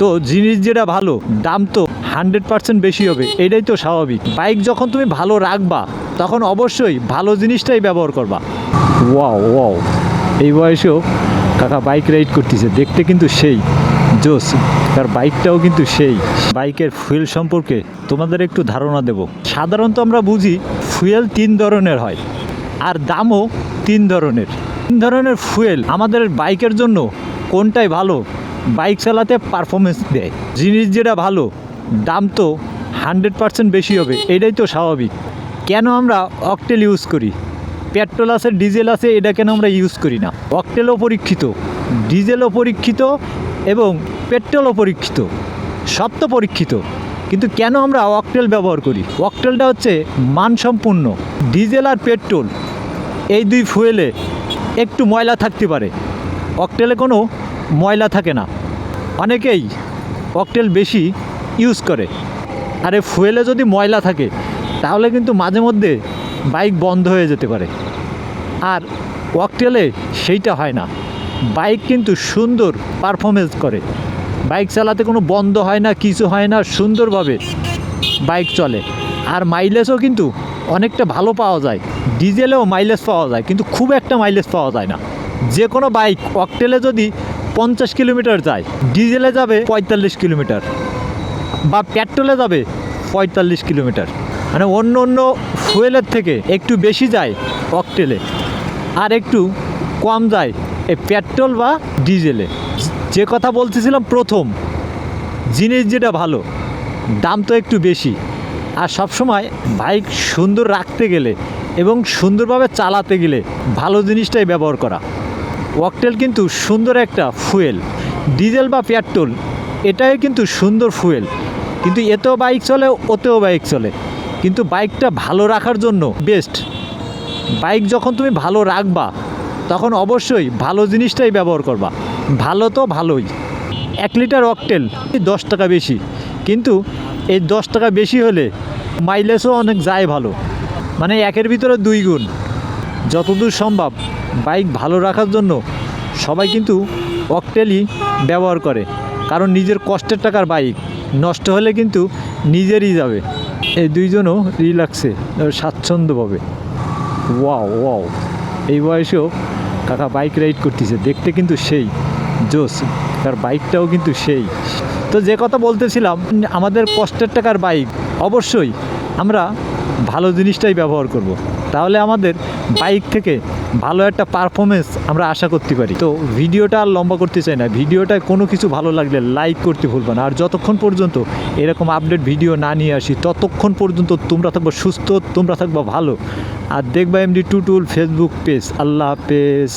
তো জিনিস যেটা ভালো দাম তো 100% বেশি হবে, এটাই তো স্বাভাবিক। বাইক যখন তুমি ভালো রাখবা তখন অবশ্যই ভালো জিনিসটাই ব্যবহার করবা। ওয়াও ওয়াও, এই বয়সেও কাকা বাইক রাইড করতেছে, দেখতে কিন্তু সেই জোস। তার বাইকটাও কিন্তু সেই। বাইকের ফুয়েল সম্পর্কে তোমাদের একটু ধারণা দেব। সাধারণত আমরা বুঝি ফুয়েল 3 ধরনের হয় আর দামও 3 ধরনের। 3 ধরনের ফুয়েল আমাদের বাইকের জন্য কোনটাই ভালো? বাইক চালাতে পারফরমেন্স দেয়। জিনিস যেটা ভালো দাম তো 100% বেশি হবে, এটাই তো স্বাভাবিক। কেন আমরা অকটেল ইউজ করি? পেট্রোল আছে, ডিজেল আছে, এটা কেন আমরা ইউজ করি না? অকটেলও পরীক্ষিত, ডিজেলও পরীক্ষিত এবং পেট্রোলও পরীক্ষিত, সব তো পরীক্ষিত। কিন্তু কেন আমরা অকটেল ব্যবহার করি? অকটেলটা হচ্ছে মানসম্পন্ন। ডিজেল আর পেট্রোল এই দুই ফুয়েলে একটু ময়লা থাকতে পারে, অকটেলে কোনো ময়লা থাকে না। অনেকেই অকটেল বেশি ইউজ করে, আর এই ফুয়েলে যদি ময়লা থাকে তাহলে কিন্তু মাঝে মধ্যে বাইক বন্ধ হয়ে যেতে পারে। আর অকটেলে সেইটা হয় না, বাইক কিন্তু সুন্দর পারফরমেন্স করে। বাইক চালাতে কোনো বন্ধ হয় না, কিছু হয় না, সুন্দরভাবে বাইক চলে। আর মাইলেজও কিন্তু অনেকটা ভালো পাওয়া যায়। ডিজেলেও মাইলেজ পাওয়া যায়, কিন্তু খুব একটা মাইলেজ পাওয়া যায় না। যে কোনো বাইক অকটেলে যদি 50 কিলোমিটার যায়, ডিজেলে যাবে 45 কিলোমিটার বা পেট্রোলে যাবে 45 কিলোমিটার। মানে অন্য অন্য ফুয়েলের থেকে একটু বেশি যায় অকটেলে, আর একটু কম যায় এই পেট্রোল বা ডিজেলে। যে কথা বলতেছিলাম প্রথম, জিনিস যেটা ভালো দাম তো একটু বেশি। আর সবসময় বাইক সুন্দর রাখতে গেলে এবং সুন্দরভাবে চালাতে গেলে ভালো জিনিসটাই ব্যবহার করা। অকটেল কিন্তু সুন্দর একটা ফুয়েল। ডিজেল বা পেট্রোল এটাই কিন্তু সুন্দর ফুয়েল, কিন্তু এতেও বাইক চলে, ওতেও বাইক চলে। কিন্তু বাইকটা ভালো রাখার জন্য বেস্ট। বাইক যখন তুমি ভালো রাখবা তখন অবশ্যই ভালো জিনিসটাই ব্যবহার করবা। ভালো তো ভালোই। 1 লিটার অকটেল 10 টাকা বেশি, কিন্তু এই 10 টাকা বেশি হলে মাইলেজও অনেক যায় ভালো। মানে একের ভিতরে 2 গুণ। যতদূর সম্ভব বাইক ভালো রাখার জন্য সবাই কিন্তু অকটেলই ব্যবহার করে, কারণ নিজের কষ্টের টাকার বাইক নষ্ট হলে কিন্তু নিজেরই যাবে। এই দুইজনও রিল্যাক্সে স্বাচ্ছন্দ্যভাবে। ওয়াও ওয়াও, এই বয়সেও কাকা বাইক রাইড করতেছে, দেখতে কিন্তু সেই জোস। তার বাইকটাও কিন্তু সেই। তো যে কথা বলতেছিলাম, আমাদের কষ্টের টাকার বাইক অবশ্যই আমরা ভালো জিনিসটাই ব্যবহার করব, তাহলে আমাদের বাইক থেকে ভালো একটা পারফরমেন্স আমরা আশা করতে পারি। তো ভিডিওটা আর লম্বা করতে চাই না। ভিডিওটায় কোনো কিছু ভালো লাগলে লাইক করতে ভুলবে না। আর যতক্ষণ পর্যন্ত এরকম আপডেট ভিডিও না নিয়ে আসি ততক্ষণ পর্যন্ত তোমরা থাকবা সুস্থ, তোমরা থাকবা ভালো, আর দেখবা MD টুটুল ফেসবুক পেজ। আল্লাহ হাফেজ।